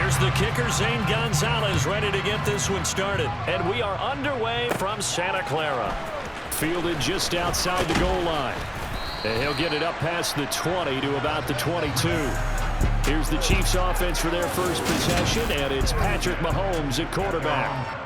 Here's the kicker, Zane Gonzalez, ready to get this one started. And we are underway from Santa Clara. Fielded just outside the goal line. And he'll get it up past the 20 to about the 22. Here's the Chiefs offense for their first possession, and it's Patrick Mahomes at quarterback.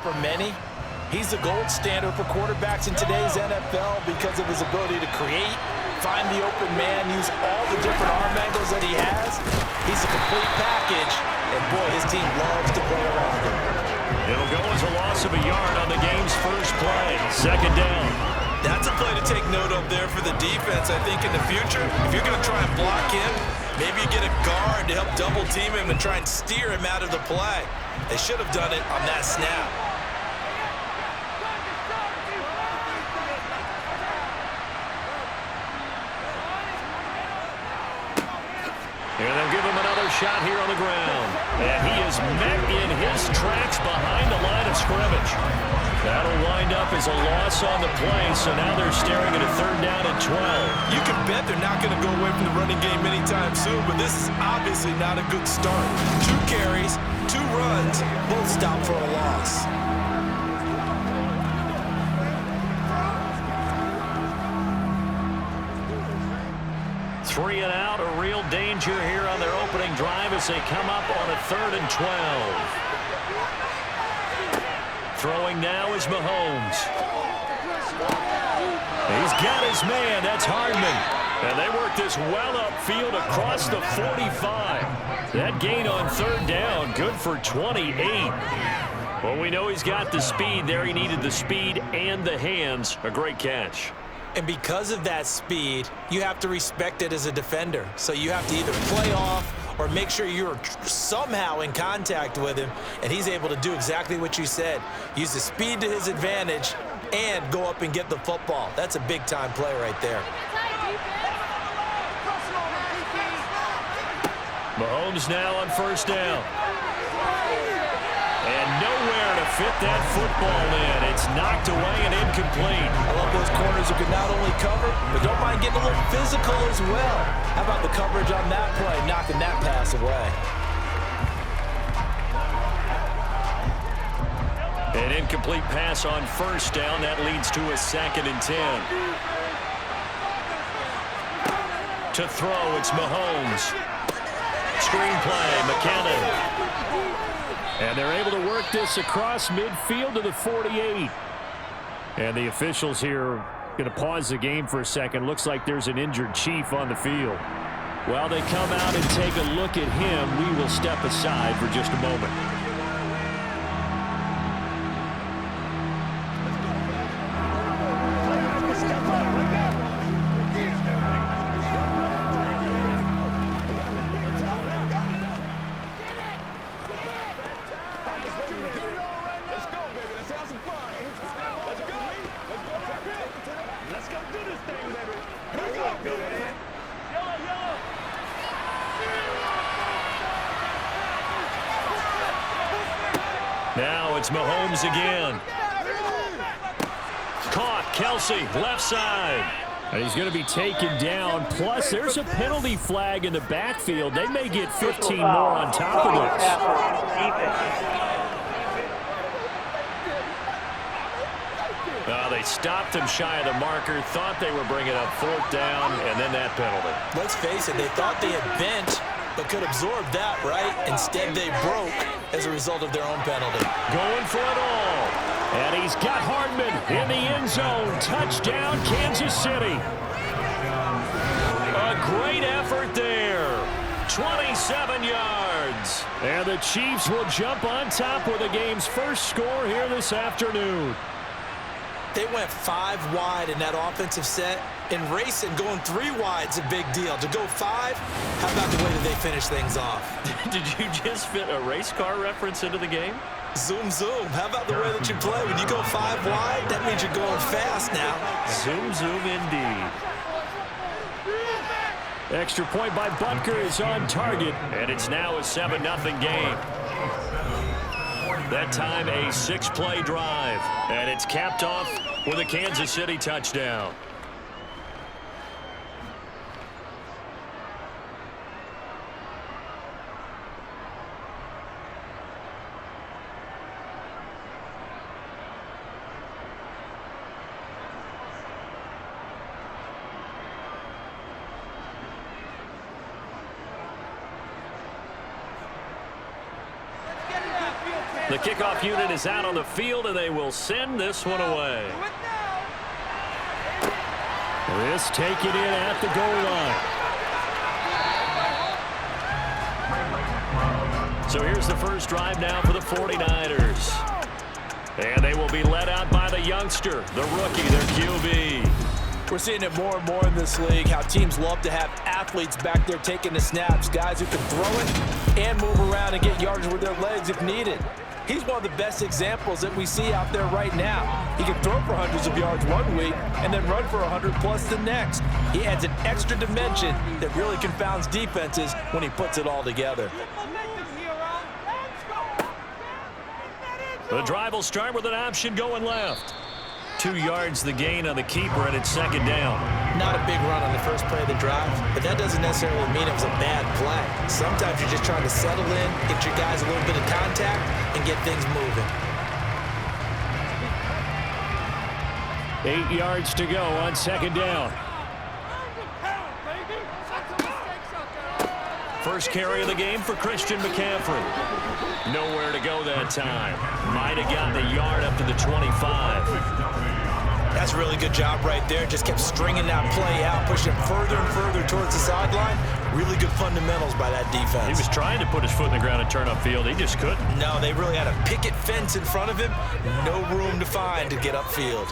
For many, he's the gold standard for quarterbacks in today's NFL because of his ability to create, find the open man, use all the different arm angles that he has. He's a complete package, and boy, his team loves to play around him. It'll go as a loss of a yard on the game's first play. Second down. That's a play to take note of there for the defense. I think in the future, if you're going to try and block him, maybe you get a guard to help double team him and try and steer him out of the play. They should have done it on that snap. And they'll give him another shot here on the ground. And he is met in his tracks behind the line of scrimmage. That'll wind up as a loss on the play, so now they're staring at a third down and 12. You can bet they're not going to go away from the running game anytime soon, but this is obviously not a good start. 2 carries, 2 runs, both stop for a loss. Three and out, a real danger here on their opening drive as they come up on a 3rd and 12. Throwing now is Mahomes. He's got his man, that's Hardman. And they work this well upfield across the 45. That gain on 3rd down, good for 28. Well, we know he's got the speed there. He needed the speed and the hands. A great catch. And because of that speed, you have to respect it as a defender. So you have to either play off or make sure you're somehow in contact with him, and he's able to do exactly what you said. Use the speed to his advantage and go up and get the football. That's a big-time play right there. Mahomes now on 1st down. And nowhere to fit that football in. It's knocked away and incomplete. I love those corners who can not only cover, but don't mind getting a little physical as well. How about the coverage on that play, knocking that pass away? An incomplete pass on 1st down. That leads to a 2nd and 10. To throw, it's Mahomes. Screen play, McKinnon. And they're able to work this across midfield to the 48. And the officials here going to pause the game for a second. Looks like there's an injured Chief on the field. While they come out and take a look at him, we will step aside for just a moment. Now it's Mahomes again. Caught, Kelsey, left side. And he's going to be taken down. Plus, there's a penalty flag in the backfield. They may get 15 more on top of this. They stopped him shy of the marker, thought they were bringing up 4th down, and then that penalty. Let's face it, they thought they had bent, but could absorb that, right? Instead, they broke as a result of their own penalty. Going for it all. And he's got Hardman in the end zone. Touchdown, Kansas City. A great effort there. 27 yards. And the Chiefs will jump on top with the game's first score here this afternoon. They went 5 wide in that offensive set. In racing, going 3 wide's a big deal. To go 5, how about the way that they finish things off? Did you just fit a race car reference into the game? Zoom, zoom. How about the way that you play? When you go 5 wide, that means you're going fast now. Zoom, zoom indeed. Extra point by Butker is on target, and it's now a 7-0 game. That time a 6-play drive, and it's capped off with a Kansas City touchdown. The kickoff unit is out on the field, and they will send this one away. This taken in at the goal line. So here's the first drive now for the 49ers. And they will be led out by the youngster, the rookie, their QB. We're seeing it more and more in this league, how teams love to have athletes back there taking the snaps, guys who can throw it and move around and get yards with their legs if needed. He's one of the best examples that we see out there right now. He can throw for hundreds of yards one week and then run for 100+ the next. He adds an extra dimension that really confounds defenses when he puts it all together. The drive will start with an option going left. 2 yards the gain on the keeper, and it's 2nd down. Not a big run on the first play of the drive, but that doesn't necessarily mean it was a bad play. Sometimes you're just trying to settle in, get your guys a little bit of contact, and get things moving. 8 yards to go on 2nd down. First carry of the game for Christian McCaffrey. Nowhere to go that time. Might have gotten a yard up to the 25. That's a really good job right there. Just kept stringing that play out, pushing it further and further towards the sideline. Really good fundamentals by that defense. He was trying to put his foot in the ground and turn upfield. He just couldn't. No, they really had a picket fence in front of him. No room to find to get upfield.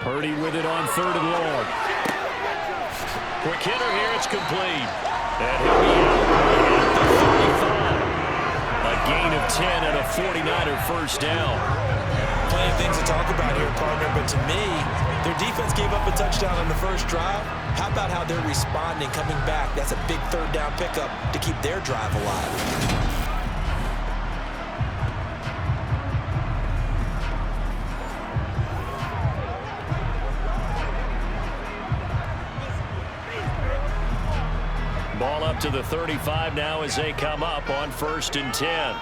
Purdy with it on 3rd and long. Quick hitter here. It's complete. And he'll be out at the 35. A gain of 10 and a 49er first down. Plenty of things to talk about here, partner, but to me, their defense gave up a touchdown on the first drive. How about how they're responding, coming back? That's a big 3rd down pickup to keep their drive alive. Ball up to the 35 now as they come up on 1st and 10.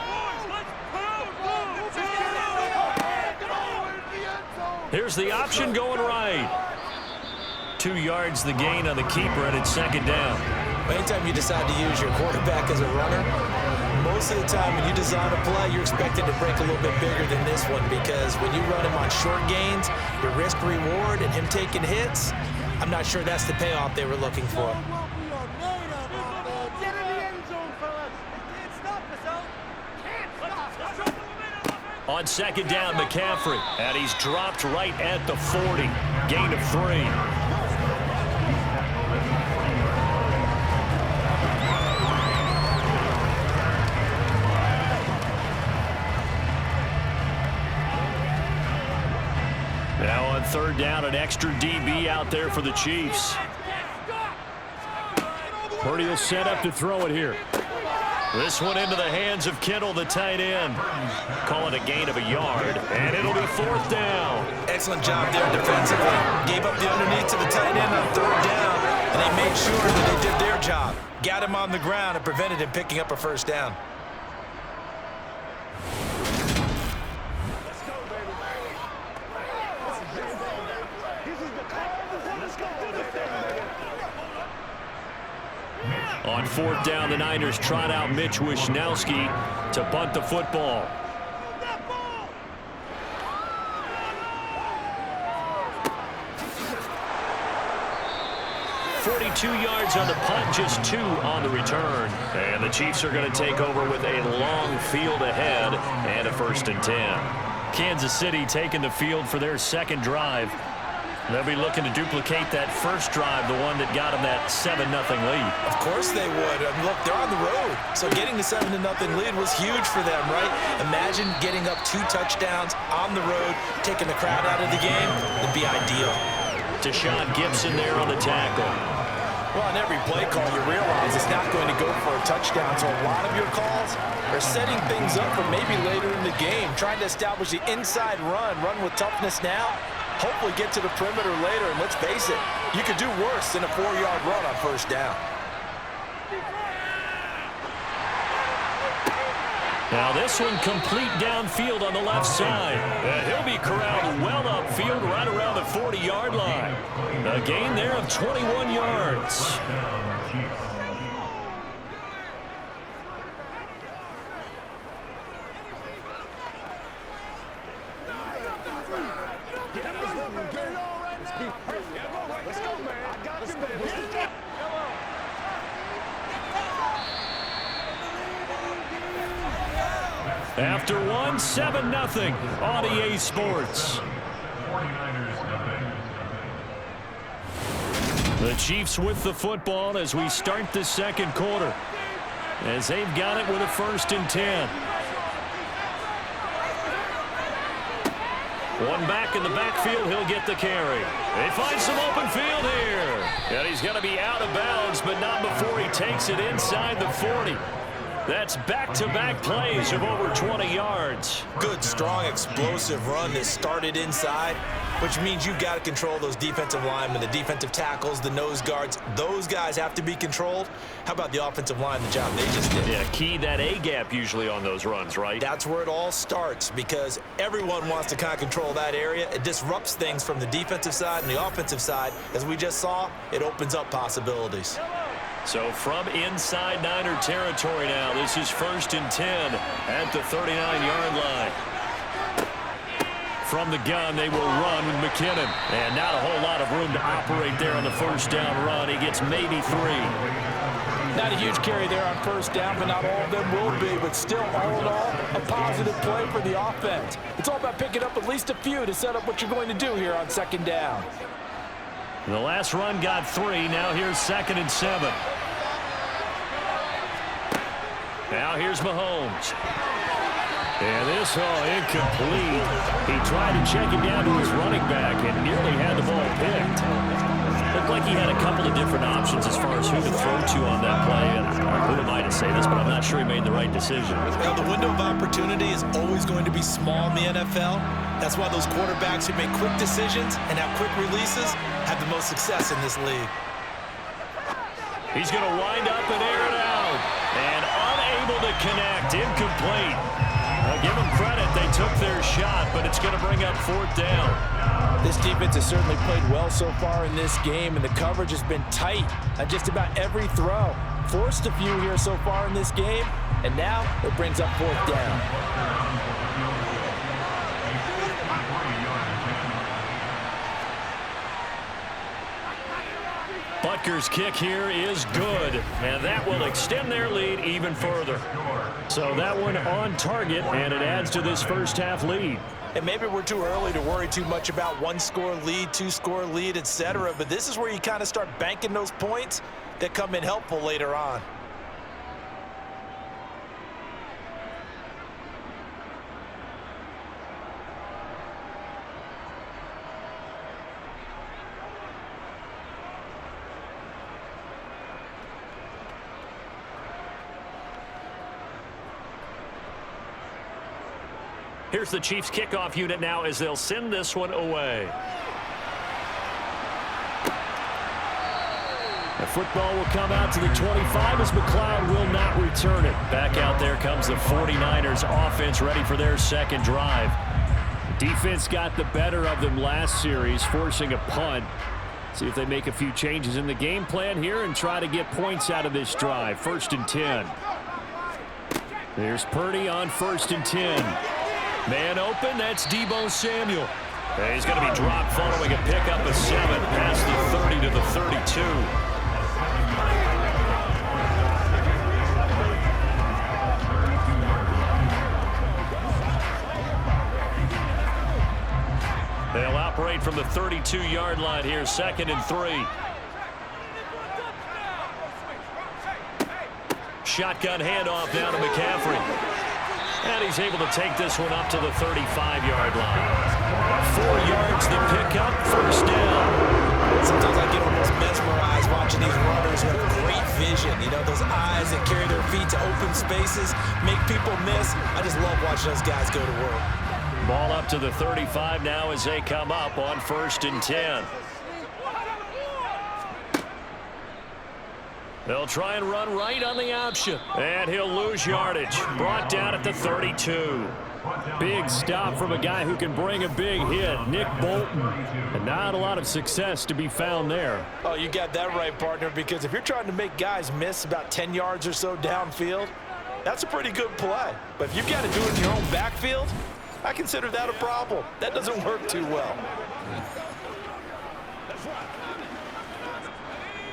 Here's the option going right. 2 yards the gain on the keeper, and it's 2nd down. Anytime you decide to use your quarterback as a runner, most of the time when you design a play, you're expected to break a little bit bigger than this one, because when you run him on short gains, your risk-reward and him taking hits, I'm not sure that's the payoff they were looking for. On 2nd down, McCaffrey, and he's dropped right at the 40. Gain of 3. Now on 3rd down, an extra DB out there for the Chiefs. Purdy will set up to throw it here. This one into the hands of Kittle, the tight end. Call it a gain of a yard, and it'll be 4th down. Excellent job there defensively. Gave up the underneath to the tight end on 3rd down, and they made sure that they did their job. Got him on the ground and prevented him picking up a 1st down. On 4th down, the Niners trot out Mitch Wishnowsky to punt the football. Yards on the punt, just 2 on the return. And the Chiefs are going to take over with a long field ahead and a 1st and 10. Kansas City taking the field for their 2nd drive. They'll be looking to duplicate that first drive, the one that got them that 7-0 lead. Of course they would. I mean, look, they're on the road. So getting the 7-0 lead was huge for them, right? Imagine getting up 2 touchdowns on the road, taking the crowd out of the game. It'd be ideal. Deshaun Gibson there on the tackle. Well, on every play call, you realize it's not going to go for a touchdown. So a lot of your calls are setting things up for maybe later in the game, trying to establish the inside run with toughness now. Hopefully get to the perimeter later, and let's face it, you could do worse than a 4-yard run on 1st down. Now this one complete downfield on the left side. He'll be corralled well upfield right around the 40-yard line. A gain there of 21 yards. After 7-0 on EA Sports. The Chiefs with the football as we start the 2nd quarter, as they've got it with a 1st and 10. One back in the backfield, he'll get the carry. They find some open field here. And he's going to be out of bounds, but not before he takes it inside the 40. That's back-to-back plays of over 20 yards. Good, strong, explosive run that started inside, which means you've got to control those defensive linemen, the defensive tackles, the nose guards. Those guys have to be controlled. How about the offensive line, the job they just did? Yeah, key that A-gap usually on those runs, right? That's where it all starts, because everyone wants to kind of control that area. It disrupts things from the defensive side and the offensive side. As we just saw, it opens up possibilities. So from inside Niner territory now, this is 1st and 10 at the 39-yard line. From the gun, they will run with McKinnon. And not a whole lot of room to operate there on the 1st down run. He gets maybe 3. Not a huge carry there on 1st down, but not all of them will be. But still, all in all, a positive play for the offense. It's all about picking up at least a few to set up what you're going to do here on 2nd down. The last run got 3. Now here's 2nd and 7. Now here's Mahomes. And this incomplete. He tried to check it down to his running back and nearly had the ball picked. Looked like he had a couple of different options as far as who to throw to on that play. And who am I to say this, but I'm not sure he made the right decision. Well, the window of opportunity is always going to be small in the NFL. That's why those quarterbacks who make quick decisions and have quick releases have the most success in this league. He's going to wind up and air it out. And unable to connect. Incomplete. I'll give them credit. They took their shot, but it's going to bring up 4th down. This defense has certainly played well so far in this game, and the coverage has been tight on just about every throw. Forced a few here so far in this game, and now it brings up 4th down. Butker's kick here is good, and that will extend their lead even further. So that one on target, and it adds to this first half lead. And maybe we're too early to worry too much about 1-score lead, 2-score lead, etc. But this is where you kind of start banking those points that come in helpful later on. Here's the Chiefs kickoff unit now as they'll send this one away. The football will come out to the 25 as McLeod will not return it. Back out there comes the 49ers offense ready for their second drive. Defense got the better of them last series, forcing a punt. See if they make a few changes in the game plan here and try to get points out of this drive. 1st and 10. There's Purdy on 1st and 10. Man open, that's Deebo Samuel. And he's going to be dropped following a pickup of 7 past the 30 to the 32. They'll operate from the 32-yard line here, 2nd and 3. Shotgun handoff down to McCaffrey. And he's able to take this one up to the 35-yard line. 4 yards the pickup, 1st down. Sometimes I get almost mesmerized watching these runners who have great vision. You know, those eyes that carry their feet to open spaces, make people miss. I just love watching those guys go to work. Ball up to the 35 now as they come up on 1st and 10. They'll try and run right on the option. And he'll lose yardage. Brought down at the 32. Big stop from a guy who can bring a big hit, Nick Bolton. And not a lot of success to be found there. Oh, you got that right, partner, because if you're trying to make guys miss about 10 yards or so downfield, that's a pretty good play. But if you've got to do it in your own backfield, I consider that a problem. That doesn't work too well.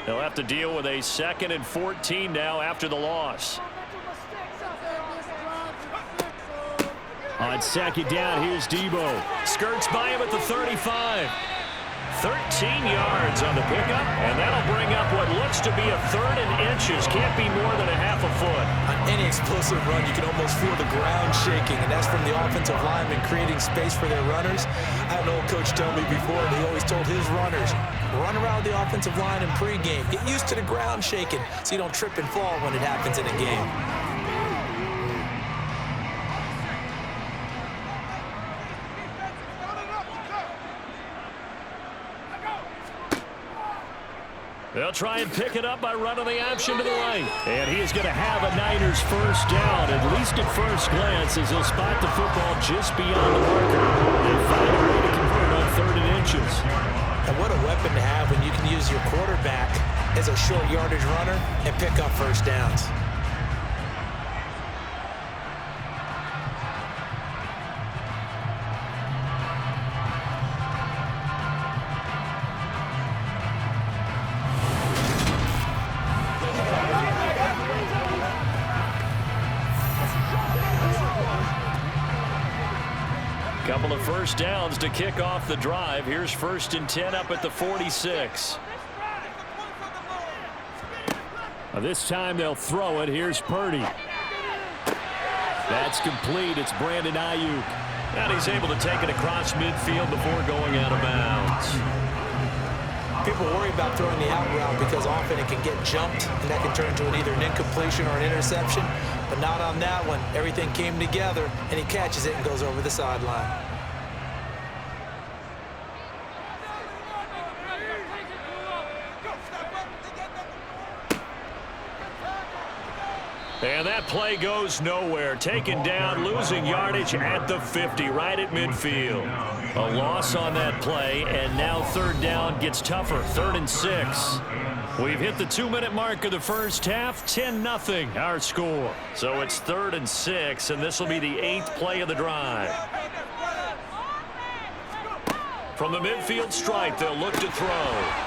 They'll have to deal with a 2nd and 14 now after the loss. On 2nd down, here's Deebo. Skirts by him at the 35. 13 yards on the pickup, and that'll bring up what looks to be a 3rd and inches. Can't be more than a half a foot. On any explosive run, you can almost feel the ground shaking, and that's from the offensive linemen creating space for their runners. I had an old coach tell me before, and he always told his runners, run around the offensive line in pregame. Get used to the ground shaking so you don't trip and fall when it happens in a game. They'll try and pick it up by running the option to the right. And he is going to have a Niners 1st down, at least at first glance, as he'll spot the football just beyond the marker. They find a way to convert on 3rd and inches. And what a weapon to have when you can use your quarterback as a short yardage runner and pick up 1st downs. Couple of 1st downs to kick off the drive. Here's 1st and 10 up at the 46. This time they'll throw it. Here's Purdy. That's complete. It's Brandon Ayuk. And he's able to take it across midfield before going out of bounds. People worry about throwing the out route because often it can get jumped, and that can turn into either an incompletion or an interception. But not on that one. Everything came together, and he catches it and goes over the sideline. And that play goes nowhere. Taken down, losing yardage at the 50, right at midfield. A loss on that play, and now 3rd down gets tougher. 3rd and 6. We've hit the 2-minute mark of the first half. 10-0 our score. So it's 3rd and 6, and this will be the 8th play of the drive. From the midfield stripe, they'll look to throw.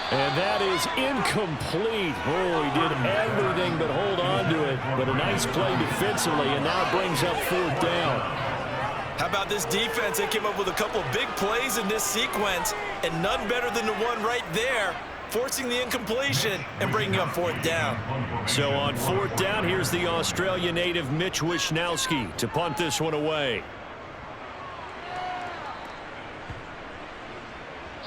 And that is incomplete. Oh, he did everything but hold on to it. But a nice play defensively, and now it brings up 4th down. How about this defense? They came up with a couple of big plays in this sequence, and none better than the one right there, forcing the incompletion and bringing up 4th down. So on 4th down, here's the Australia native Mitch Wishnowsky to punt this one away.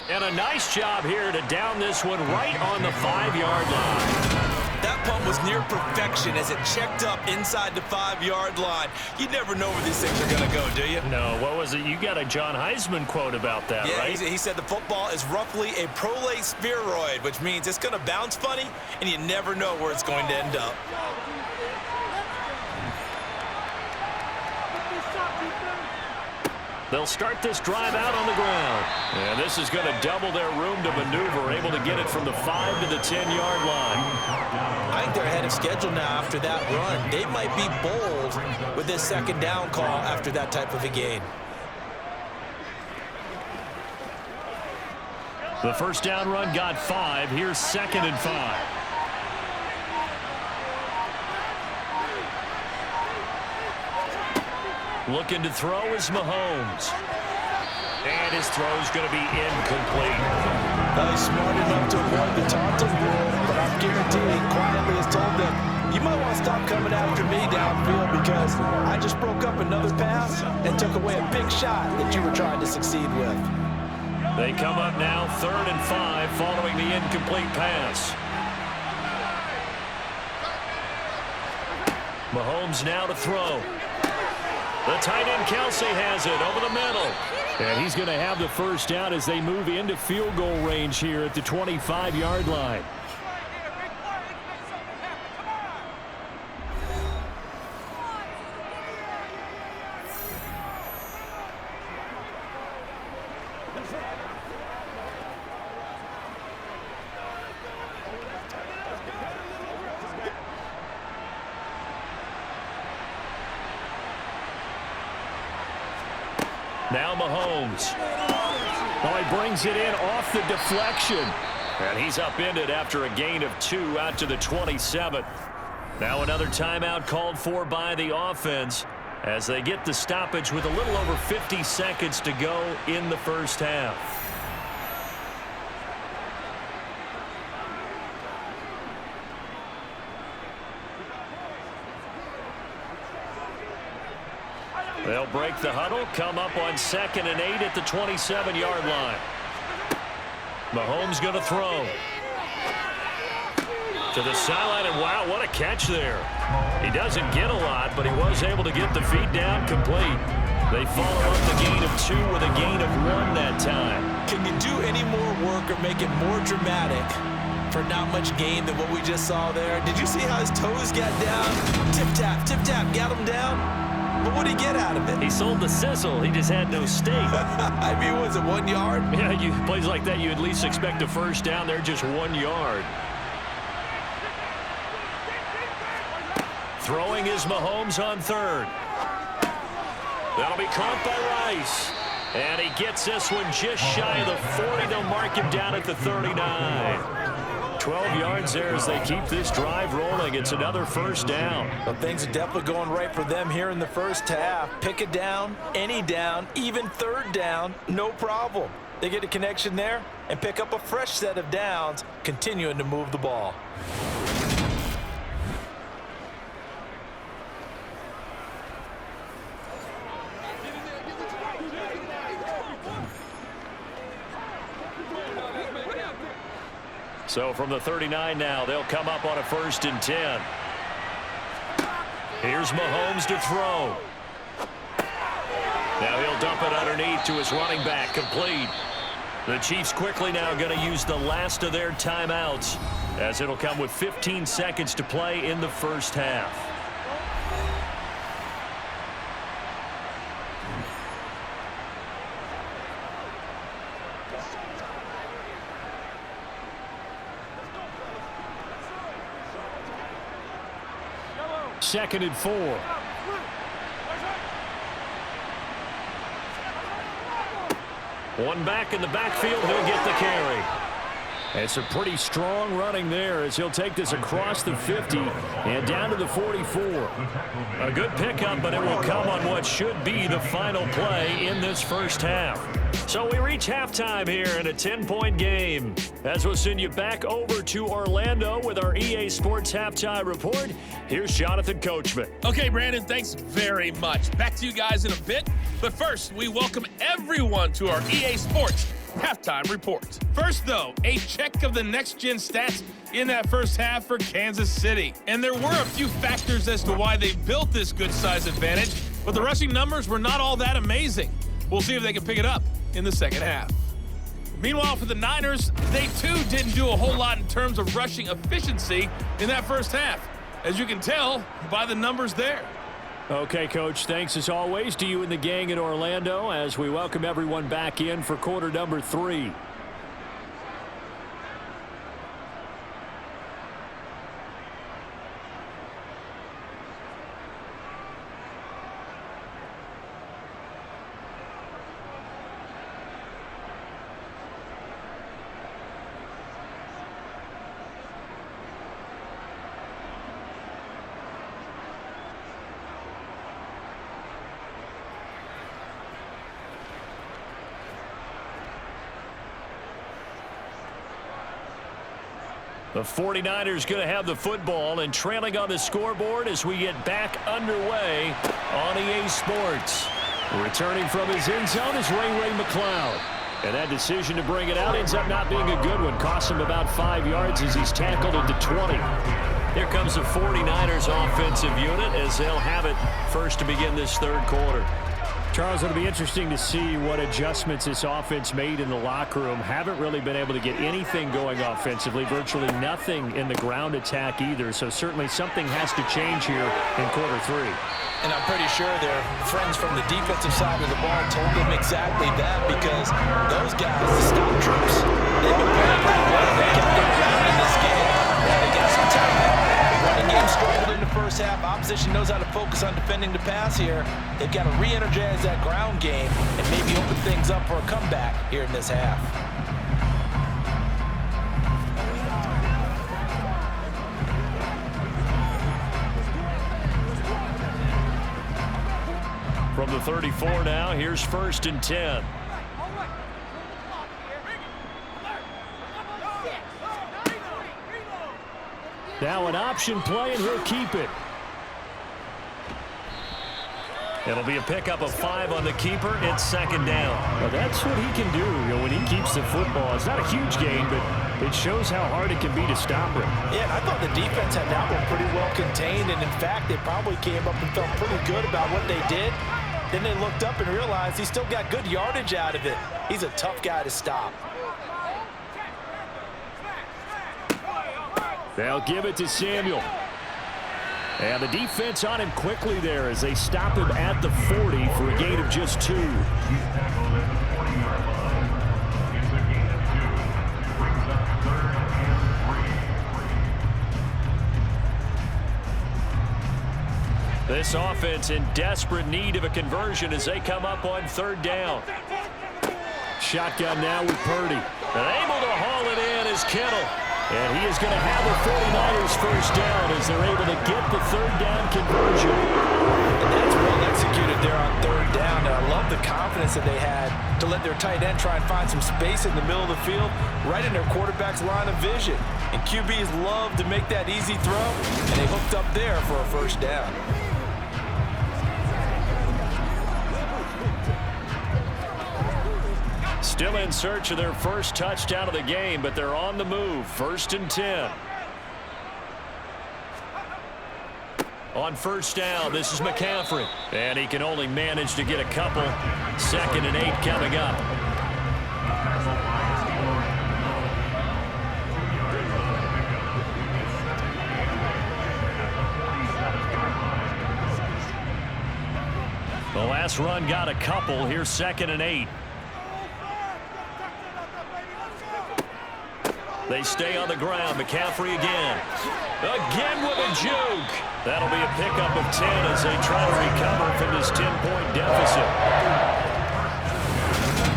And a nice job here to down this one right on the 5-yard line. That punt was near perfection as it checked up inside the 5-yard line. You never know where these things are going to go, do you? No, what was it? You got a John Heisman quote about that, yeah, right? He said the football is roughly a prolate spheroid, which means it's going to bounce funny, and you never know where it's going to end up. They'll start this drive out on the ground. And this is going to double their room to maneuver, able to get it from the 5 to the 10-yard line. I think they're ahead of schedule now after that run. They might be bold with this second down call after that type of a gain. The first down run got 5. Here's 2nd and 5. Looking to throw is Mahomes. And his throw's going to be incomplete. He's smart enough to avoid the taunting rule, but I'm guaranteeing quietly has told them, you might want to stop coming after me downfield because I just broke up another pass and took away a big shot that you were trying to succeed with. They come up now 3rd and 5 following the incomplete pass. Mahomes now to throw. The tight end Kelsey has it over the middle. And he's going to have the first down as they move into field goal range here at the 25-yard line. Now Mahomes. Well, he brings it in off the deflection. And he's upended after a gain of 2 out to the 27. Now another timeout called for by the offense as they get the stoppage with a little over 50 seconds to go in the first half. They'll break the huddle, come up on 2nd and 8 at the 27-yard line. Mahomes going to throw. To the sideline, and wow, what a catch there. He doesn't get a lot, but he was able to get the feet down complete. They follow up the gain of 2 with a gain of 1 that time. Can you do any more work or make it more dramatic for not much gain than what we just saw there? Did you see how his toes got down? Tip, tap, got him down. But what did he get out of it? He sold the sizzle. He just had no steak. I mean, was it 1 yard? Yeah, plays like that, you at least expect a first down. They're just 1 yard. Throwing is Mahomes on 3rd. That'll be caught by Rice. And he gets this one just shy of the 40. They'll mark him down at the 39. 12 yards there as they keep this drive rolling. It's another first down. Well, things are definitely going right for them here in the first half. Pick it down, any down, even 3rd down, no problem. They get a connection there and pick up a fresh set of downs, continuing to move the ball. So from the 39 now, they'll come up on a 1st and 10. Here's Mahomes to throw. Now he'll dump it underneath to his running back, complete. The Chiefs quickly now going to use the last of their timeouts as it'll come with 15 seconds to play in the first half. Second and 4. One back in the backfield. He'll get the carry. It's a pretty strong running there as he'll take this across the 50 and down to the 44. A good pickup, but it will come on what should be the final play in this first half. So we reach halftime here in a 10-point game. As we'll send you back over to Orlando with our EA Sports Halftime Report, here's Jonathan Coachman. Okay, Brandon, thanks very much. Back to you guys in a bit. But first, we welcome everyone to our EA Sports halftime report. First, though, a check of the next-gen stats in that first half for Kansas City. And there were a few factors as to why they built this good size advantage, but the rushing numbers were not all that amazing. We'll see if they can pick it up in the second half. Meanwhile, for the Niners, they too didn't do a whole lot in terms of rushing efficiency in that first half, as you can tell by the numbers there. Okay, Coach, thanks as always to you and the gang in Orlando as we welcome everyone back in for quarter number 3. The 49ers going to have the football and trailing on the scoreboard as we get back underway on EA Sports. Returning from his end zone is Ray McLeod. And that decision to bring it out ends up not being a good one. Costs him about 5 yards as he's tackled into 20. Here comes the 49ers offensive unit as they'll have it first to begin this third quarter. Charles, it'll be interesting to see what adjustments this offense made in the locker room. Haven't really been able to get anything going offensively, virtually nothing in the ground attack either. So certainly something has to change here in quarter 3. And I'm pretty sure their friends from the defensive side of the ball told them exactly that, because those guys, the stop troops, they've been playing pretty well. They kept them around in this game. They got some talent. The running game struggled in the first half. Opposition knows how to focus on defending the pass here. They've got to re-energize that ground game and maybe open things up for a comeback here in this half. From the 34 now, here's 1st and 10. Now an option play, and he'll keep it. It'll be a pickup of 5 on the keeper. It's 2nd down. Well, that's what he can do, when he keeps the football. It's not a huge gain, but it shows how hard it can be to stop him. Yeah, and I thought the defense had that one pretty well contained, and in fact, they probably came up and felt pretty good about what they did. Then they looked up and realized he still got good yardage out of it. He's a tough guy to stop. They'll give it to Samuel. And the defense on him quickly there as they stop him at the 40 for a gain of just 2. This offense in desperate need of a conversion as they come up on 3rd down. Shotgun now with Purdy. And able to haul it in is Kittle. And he is going to have the 49ers first down as they're able to get the 3rd down conversion. And that's well executed there on 3rd down. And I love the confidence that they had to let their tight end try and find some space in the middle of the field, right in their quarterback's line of vision. And QBs love to make that easy throw, and they hooked up there for a first down. Still in search of their first touchdown of the game, but they're on the move. 1st and 10. On 1st down, this is McCaffrey. And he can only manage to get a couple. 2nd and 8 coming up. The last run got a couple. Here's 2nd and 8. They stay on the ground. McCaffrey again. Again with a juke. That'll be a pickup of 10 as they try to recover from this 10-point deficit.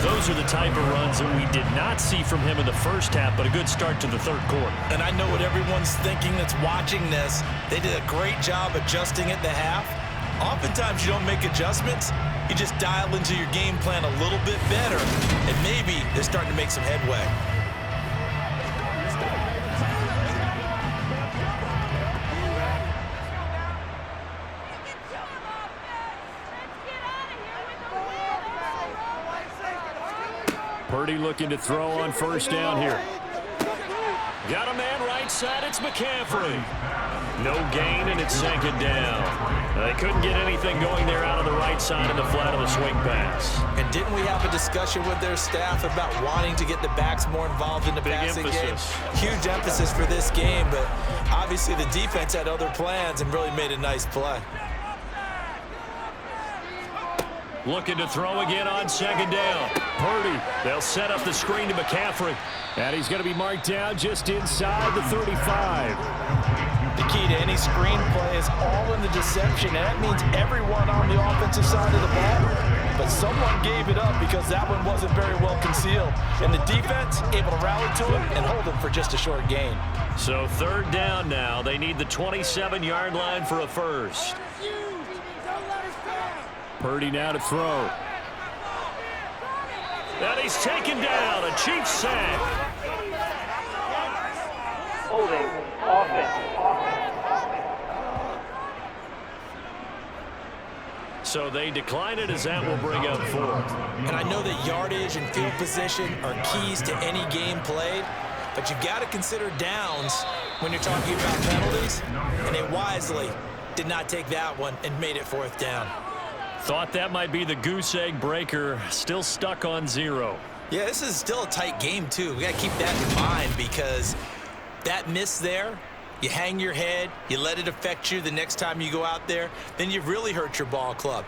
Those are the type of runs that we did not see from him in the first half, but a good start to the 3rd quarter. And I know what everyone's thinking that's watching this. They did a great job adjusting at the half. Oftentimes you don't make adjustments. You just dial into your game plan a little bit better, and maybe they're starting to make some headway. Purdy Purdy looking to throw on first down here. Got a man right side. It's McCaffrey. No gain, and it's second down. They couldn't get anything going there out of the right side in the flat of the swing pass. And didn't we have a discussion with their staff about wanting to get the backs more involved in the passing game? Huge emphasis for this game, but obviously the defense had other plans and really made a nice play. Looking to throw again on second down. Purdy, they'll set up the screen to McCaffrey. And he's going to be marked down just inside the 35. The key to any screen play is all in the deception, and that means everyone on the offensive side of the ball. But someone gave it up because that one wasn't very well concealed. And the defense able to rally to him and hold him for just a short gain. So third down now. They need the 27-yard line for a first. Purdy now to throw. And he's taken down. A Chiefs sack. Holding offense. So they decline it as that will bring up fourth. And I know that yardage and field position are keys to any game played, but you've got to consider downs when you're talking about penalties, and they wisely did not take that one and made it fourth down. Thought that might be the goose egg breaker. Still stuck on 0. Yeah, this is still a tight game, too. We got to keep that in mind because that miss there, you hang your head, you let it affect you the next time you go out there, then you've really hurt your ball club.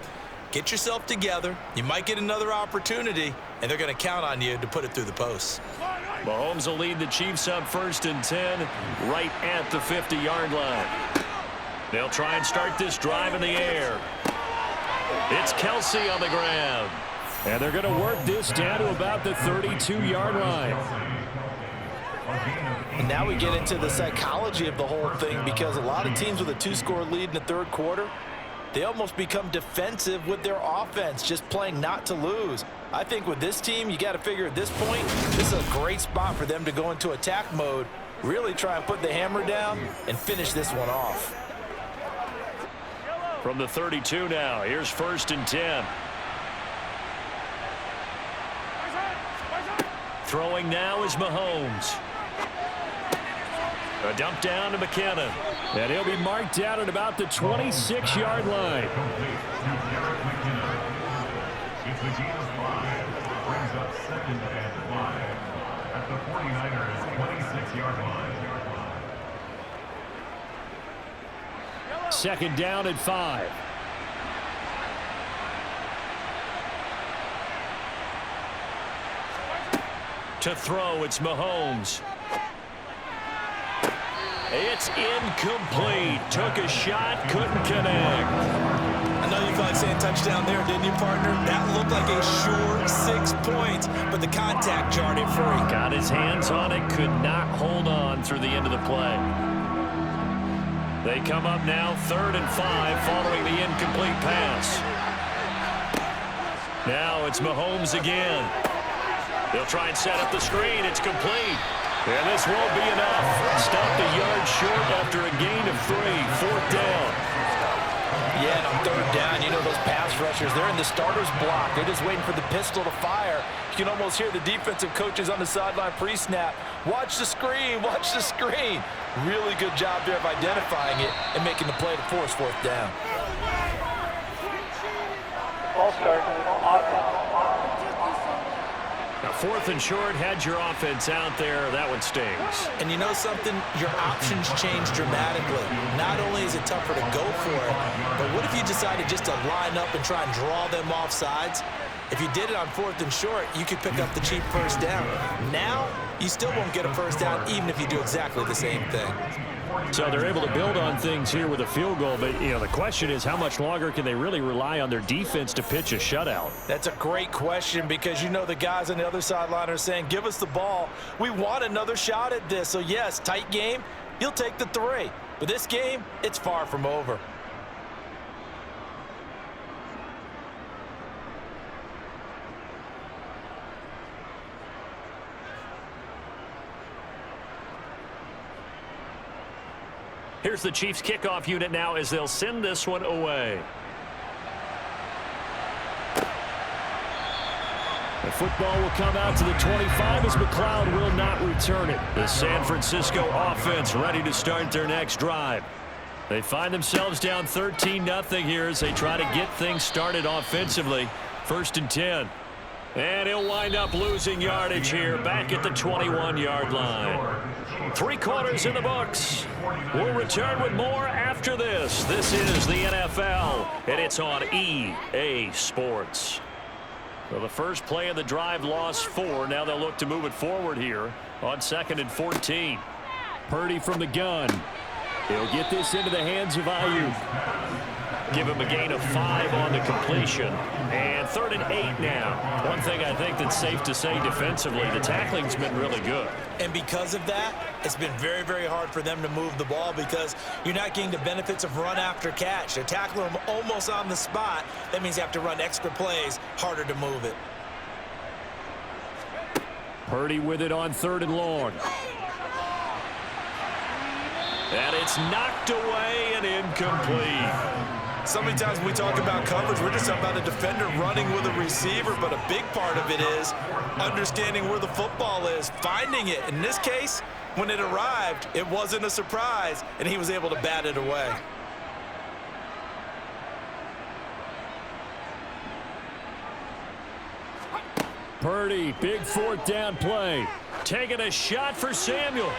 Get yourself together. You might get another opportunity, and they're going to count on you to put it through the posts. Mahomes will lead the Chiefs up 1st and 10 right at the 50-yard line. They'll try and start this drive in the air. It's Kelsey on the ground. And they're going to work this down to about the 32-yard line. And now we get into the psychology of the whole thing because a lot of teams with a 2-score lead in the third quarter, they almost become defensive with their offense, just playing not to lose. I think with this team, you got to figure at this point, this is a great spot for them to go into attack mode, really try and put the hammer down and finish this one off. From the 32 now, here's 1st and 10. Throwing now is Mahomes. A dump down to McKinnon. And he'll be marked down at about the 26-yard line. At the 49ers 26-yard line. Second down at 5. To throw, it's Mahomes. It's incomplete. Took a shot, couldn't connect. I know you felt like saying touchdown there, didn't you, partner? That looked like a sure 6 points, but the contact jarred it free. Got his hands on it, could not hold on through the end of the play. They come up now 3rd and 5 following the incomplete pass. Now it's Mahomes again. They'll try and set up the screen. It's complete. And this won't be enough. Stopped a yard short after a gain of 3. 4th down. Yeah, and on 3rd down, you know those pass rushers, they're in the starter's block. They're just waiting for the pistol to fire. You can almost hear the defensive coaches on the sideline pre-snap. Watch the screen, watch the screen. Really good job there of identifying it and making the play to force 4th down. All start. Offense. Now 4th and short, had your offense out there. That one stings. And you know something? Your options change dramatically. Not only is it tougher to go for it, but what if you decided just to line up and try and draw them off sides? If you did it on 4th and short, you could pick up the cheap first down. Now, you still won't get a first down even if you do exactly the same thing. So they're able to build on things here with a field goal, but you know the question is how much longer can they really rely on their defense to pitch a shutout? That's a great question because you know the guys on the other sideline are saying, give us the ball. We want another shot at this. So yes, tight game, you'll take the 3. But this game, it's far from over. Here's the Chiefs kickoff unit now as they'll send this one away. The football will come out to the 25 as McLeod will not return it. The San Francisco offense ready to start their next drive. They find themselves down 13-0 here as they try to get things started offensively. 1st and 10. And he'll wind up losing yardage here back at the 21-yard line. 3 quarters in the books. We'll return with more after this. This is the NFL, and it's on EA Sports. Well, the first play of the drive lost 4. Now they'll look to move it forward here on 2nd and 14. Purdy from the gun. He'll get this into the hands of Ayuk. Give him a gain of 5 on the completion. And 3rd and 8 now. One thing I think that's safe to say defensively, the tackling's been really good. And because of that, it's been very, very hard for them to move the ball because you're not getting the benefits of run after catch. They're tackling them almost on the spot. That means you have to run extra plays, harder to move it. Purdy with it on 3rd and long. And it's knocked away and incomplete. So many times when we talk about coverage, we're just talking about a defender running with a receiver, but a big part of it is understanding where the football is, finding it. In this case, when it arrived, it wasn't a surprise, and he was able to bat it away. Purdy, big 4th down play. Taking a shot for Samuel.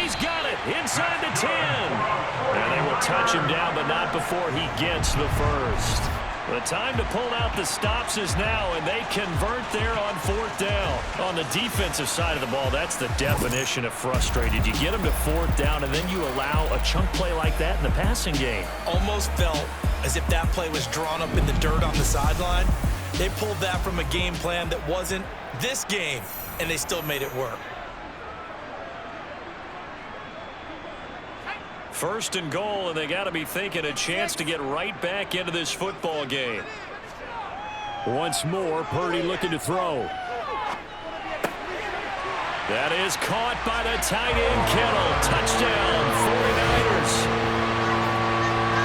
He's got it inside the 10. And they will touch him down, but not before he gets the first. The time to pull out the stops is now, and they convert there on 4th down. On the defensive side of the ball, that's the definition of frustrated. You get them to 4th down, and then you allow a chunk play like that in the passing game. Almost felt as if that play was drawn up in the dirt on the sideline. They pulled that from a game plan that wasn't this game, and they still made it work. 1st and goal, and they got to be thinking a chance to get right back into this football game. Once more, Purdy looking to throw. That is caught by the tight end, Kittle. Touchdown, 49ers.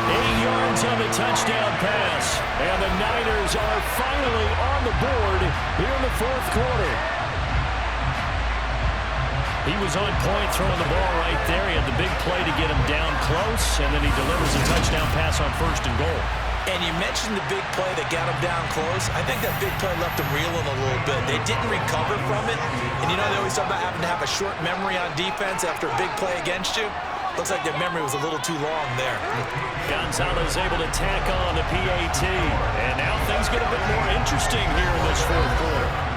8 yards on the touchdown pass, and the Niners are finally on the board here in the 4th quarter. He was on point throwing the ball right there. He had the big play to get him down close, and then he delivers a touchdown pass on 1st and goal. And you mentioned the big play that got him down close. I think that big play left him reeling a little bit. They didn't recover from it. And, you know, they always talk about having to have a short memory on defense after a big play against you. Looks like their memory was a little too long there. Gonzalez able to tack on the PAT. And now things get a bit more interesting here in this 4th quarter.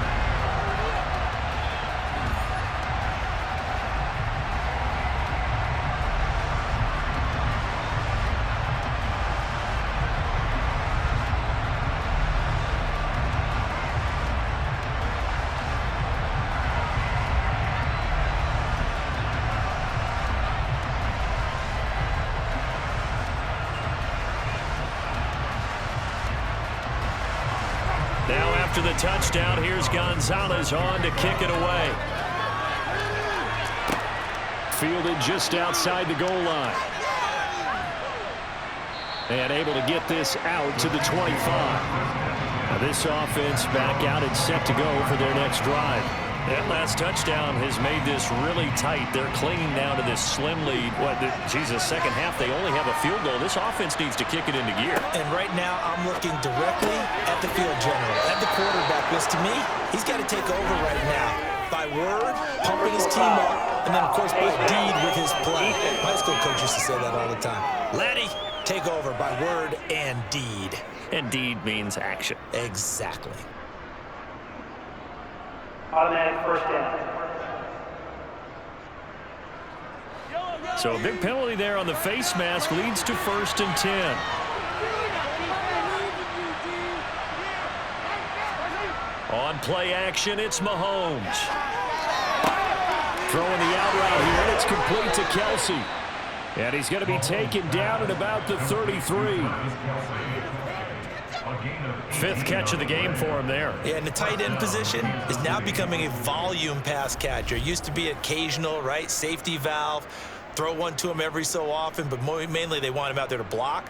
After the touchdown, here's Gonzalez on to kick it away. Fielded just outside the goal line. And able to get this out to the 25. Now this offense back out and set to go for their next drive. That last touchdown has made this really tight. They're clinging down to this slim lead. Second half, they only have a field goal. This offense needs to kick it into gear. And right now, I'm looking directly at the field general, at the quarterback, because to me, he's got to take over right now. By word, pumping his team up, and then, of course, by deed with his play. My school coach used to say that all the time. Laddie, take over by word and deed. And deed means action. Exactly. Automatic 1st down. So a big penalty there on the face mask leads to 1st and 10. On play action, it's Mahomes. Throwing the out route here, and it's complete to Kelsey. And he's going to be taken down at about the 33. 5th catch of the game for him there. Yeah, and the tight end position is now becoming a volume pass catcher. Used to be occasional, right? Safety valve. throw one to him every so often, but mainly they want him out there to block.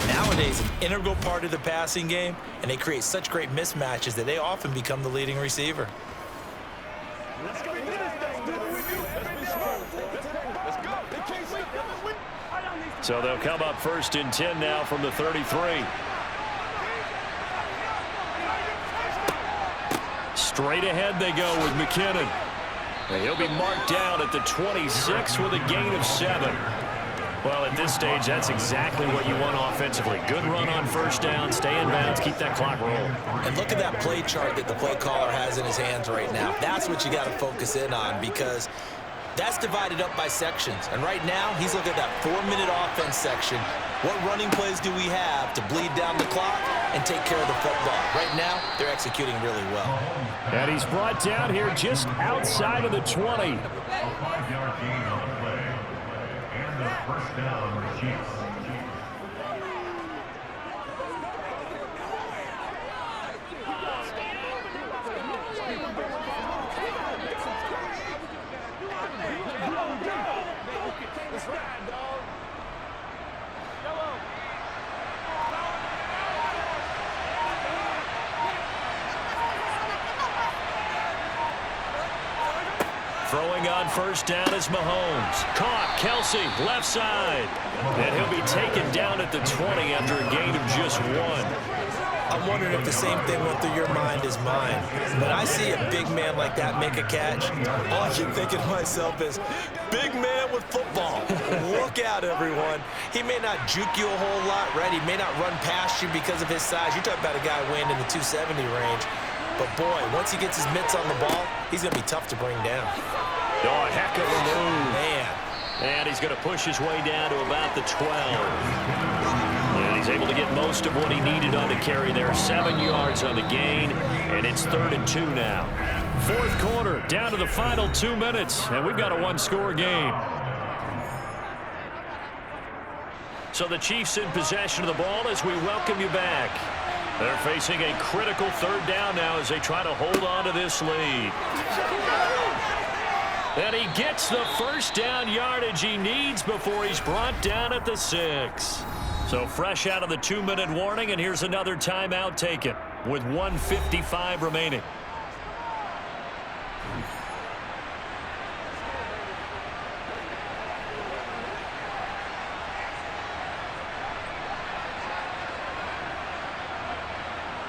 Nowadays, an integral part of the passing game, and they create such great mismatches that they often become the leading receiver. So they'll come up 1st and 10 now from the 33. Straight ahead they go with McKinnon. And he'll be marked down at the 26 with a gain of 7. Well, at this stage, that's exactly what you want offensively. Good run on 1st down, stay in bounds, keep that clock rolling. And look at that play chart that the play caller has in his hands right now. That's what you got to focus in on, because that's divided up by sections. And right now, he's looking at that 4-minute offense section. What running plays do we have to bleed down the clock and take care of the football? Right now, they're executing really well. And he's brought down here just outside of the 20. A 5-yard gain on the play. And the 1st down, Chiefs. Throwing on 1st down is Mahomes. Caught, Kelsey, left side. And he'll be taken down at the 20 after a gain of just 1. I'm wondering if the same thing went through your mind as mine. When I see a big man like that make a catch, all I keep thinking to myself is, big man with football. Look out, everyone. He may not juke you a whole lot, right? He may not run past you because of his size. You're talking about a guy weighing in the 270 range. But, boy, once he gets his mitts on the ball, he's going to be tough to bring down. Oh, heck of a move. Man. And he's going to push his way down to about the 12. And he's able to get most of what he needed on the carry there. 7 yards on the gain, and it's 3rd and 2 now. 4th quarter, down to the final 2 minutes, and we've got a 1-score game. So the Chiefs in possession of the ball as we welcome you back. They're facing a critical 3rd down now as they try to hold on to this lead. And he gets the 1st down yardage he needs before he's brought down at the 6. So fresh out of the 2-minute warning, and here's another timeout taken with 1:55 remaining.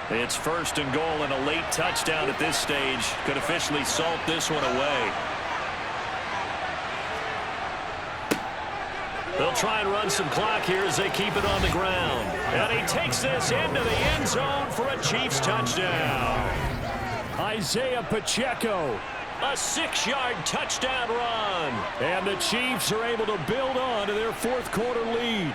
It's 1st and goal, and a late touchdown at this stage could officially salt this one away. They'll try and run some clock here as they keep it on the ground. And he takes this into the end zone for a Chiefs touchdown. Isaiah Pacheco, a 6-yard touchdown run. And the Chiefs are able to build on to their 4th quarter lead.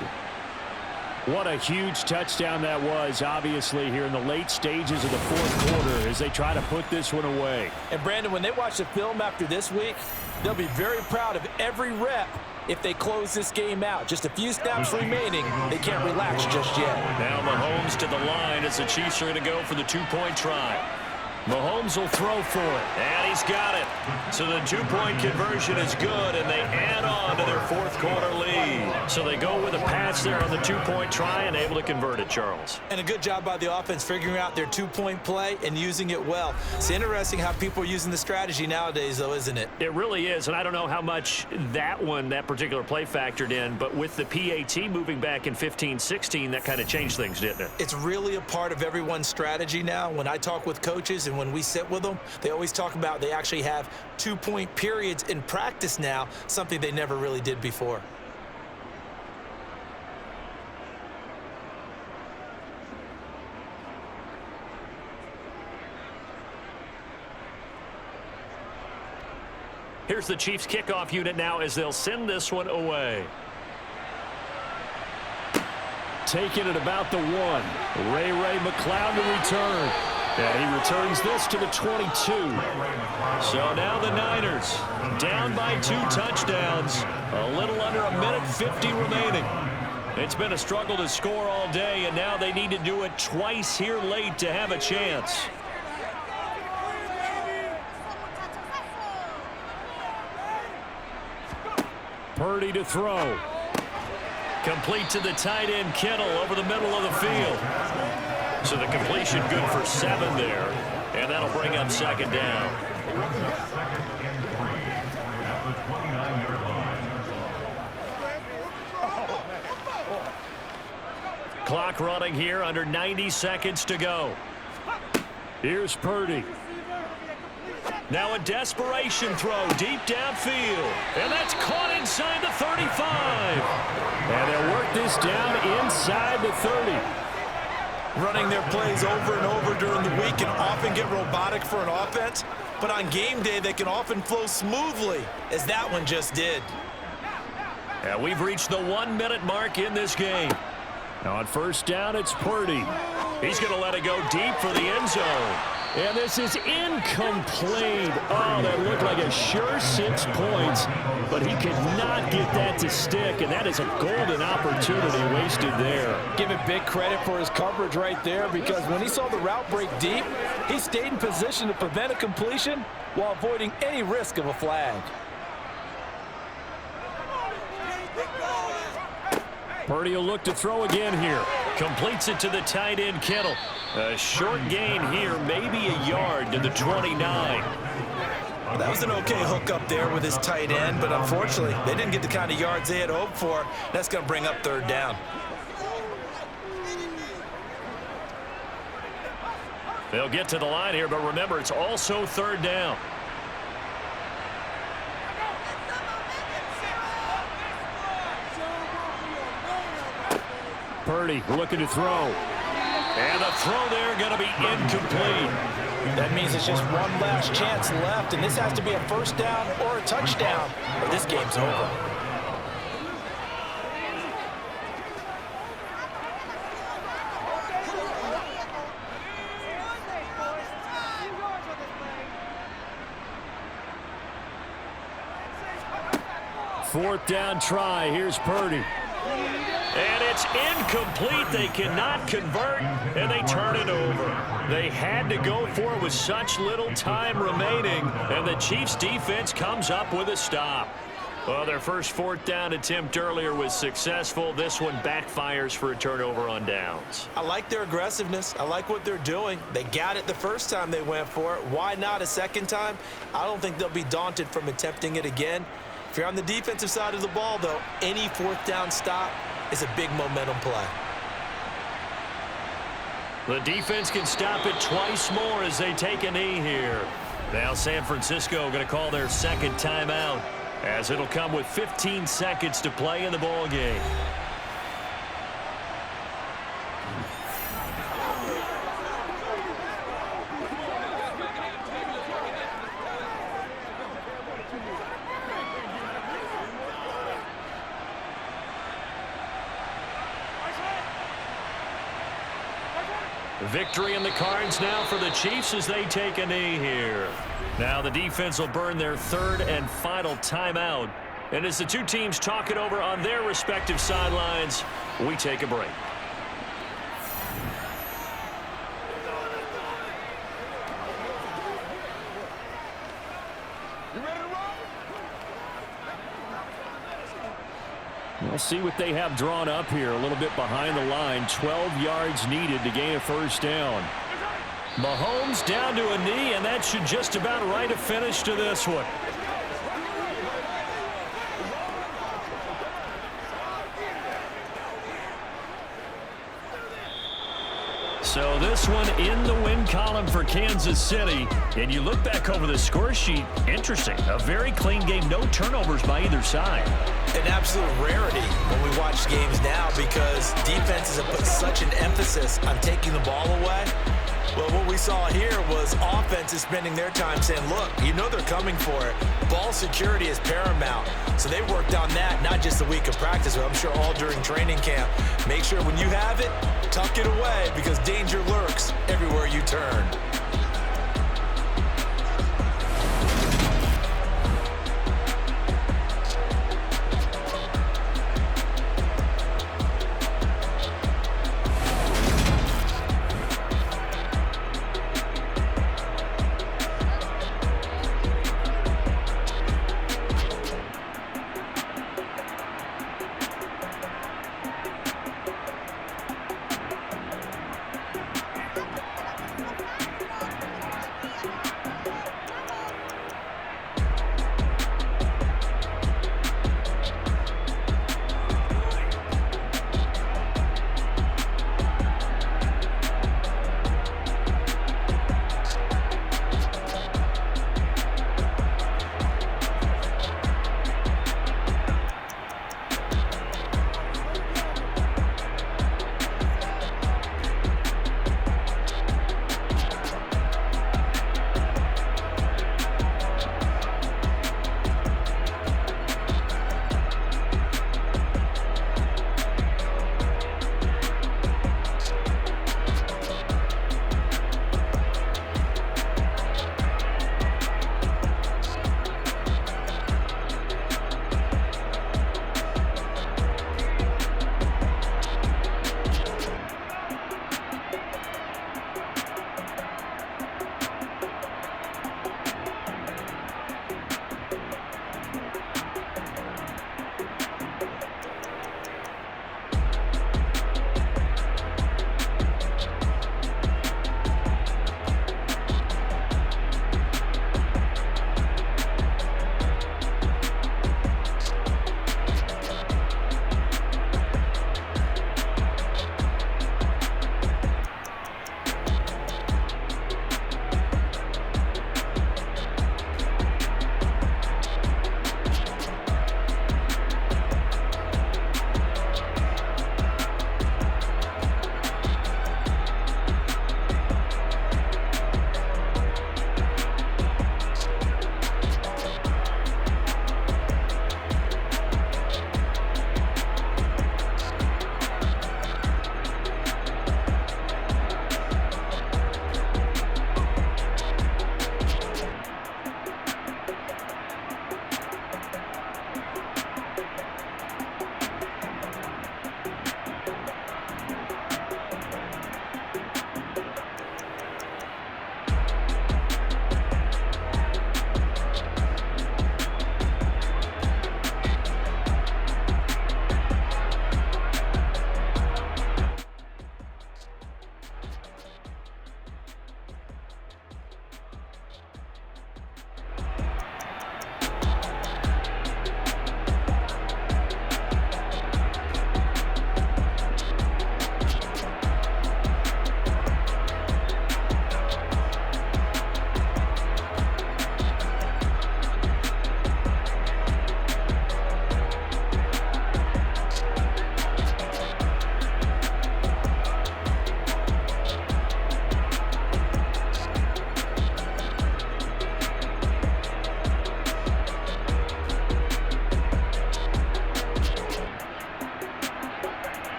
What a huge touchdown that was, obviously, here in the late stages of the 4th quarter as they try to put this one away. And, Brandon, when they watch the film after this week, they'll be very proud of every rep if they close this game out. Just a few snaps remaining. They can't relax just yet. Now Mahomes to the line as the Chiefs are going to go for the 2-point try. Mahomes will throw for it, and he's got it. So the 2-point conversion is good, and they add on to their 4th quarter lead. So they go with a pass there on the 2-point try and able to convert it, Charles. And a good job by the offense figuring out their 2-point play and using it well. It's interesting how people are using the strategy nowadays, though, isn't it? It really is, and I don't know how much that particular play factored in, but with the PAT moving back in 15-16, that kind of changed things, didn't it? It's really a part of everyone's strategy now. When I talk with coaches and when we sit with them, they always talk about they actually have 2-point periods in practice now, something they never really did before. Here's the Chiefs kickoff unit now as they'll send this one away. Taking it about the 1. Ray McLeod to return. And he returns this to the 22. So now the Niners down by 2 touchdowns. A little under a minute 50 remaining. It's been a struggle to score all day, and now they need to do it twice here late to have a chance. Purdy to throw. Complete to the tight end, Kittle, over the middle of the field. So the completion good for 7 there, and that'll bring up second down. Second and 3 at the 29-yard line. Clock running here, under 90 seconds to go. Here's Purdy. Now a desperation throw deep downfield. And that's caught inside the 35. And they'll work this down inside the 30. Running their plays over and over during the week can often get robotic for an offense, but on game day they can often flow smoothly, as that one just did. And we've reached the 1-minute mark in this game. Now on first down, it's Purdy. He's going to let it go deep for the end zone. And this is incomplete. Oh, that looked like a sure 6 points, but he could not get that to stick, and that is a golden opportunity wasted there. Give him big credit for his coverage right there, because when he saw the route break deep, he stayed in position to prevent a completion while avoiding any risk of a flag. Purdy will look to throw again here. Completes it to the tight end, Kittle. A short gain here, maybe a yard to the 29. That was an okay hook up there with his tight end, but unfortunately, they didn't get the kind of yards they had hoped for. That's going to bring up third down. They'll get to the line here, but remember, it's also third down. Purdy looking to throw. And the throw there going to be incomplete. That means it's just one last chance left, and this has to be a first down or a touchdown, or this game's over. Fourth down try. Here's Purdy. And it's incomplete. They cannot convert, and they turn it over. They had to go for it with such little time remaining, and the Chiefs' defense comes up with a stop. Well, their first fourth down attempt earlier was successful. This one backfires for a turnover on downs. I like their aggressiveness. I like what they're doing. They got it the first time they went for it. Why not a second time? I don't think they'll be daunted from attempting it again. If you're on the defensive side of the ball, though, any fourth down stop is a big momentum play. The defense can stop it twice more as they take a knee here. Now San Francisco going to call their second timeout, as it'll come with 15 seconds to play in the ball game. Victory in the cards now for the Chiefs as they take a knee here. Now the defense will burn their third and final timeout. And as the two teams talk it over on their respective sidelines, we take a break. We'll see what they have drawn up here. A little bit behind the line. 12 yards needed to gain a first down. Mahomes down to a knee, and that should just about write a finish to this one. So this one in the win column for Kansas City. And you look back over the score sheet, interesting. A very clean game, no turnovers by either side. An absolute rarity when we watch games now, because defenses have put such an emphasis on taking the ball away. Well, what we saw here was offenses spending their time saying, look, you know they're coming for it. Ball security is paramount. So they worked on that not just a week of practice, but I'm sure all during training camp. Make sure when you have it, tuck it away, because danger lurks everywhere you turn.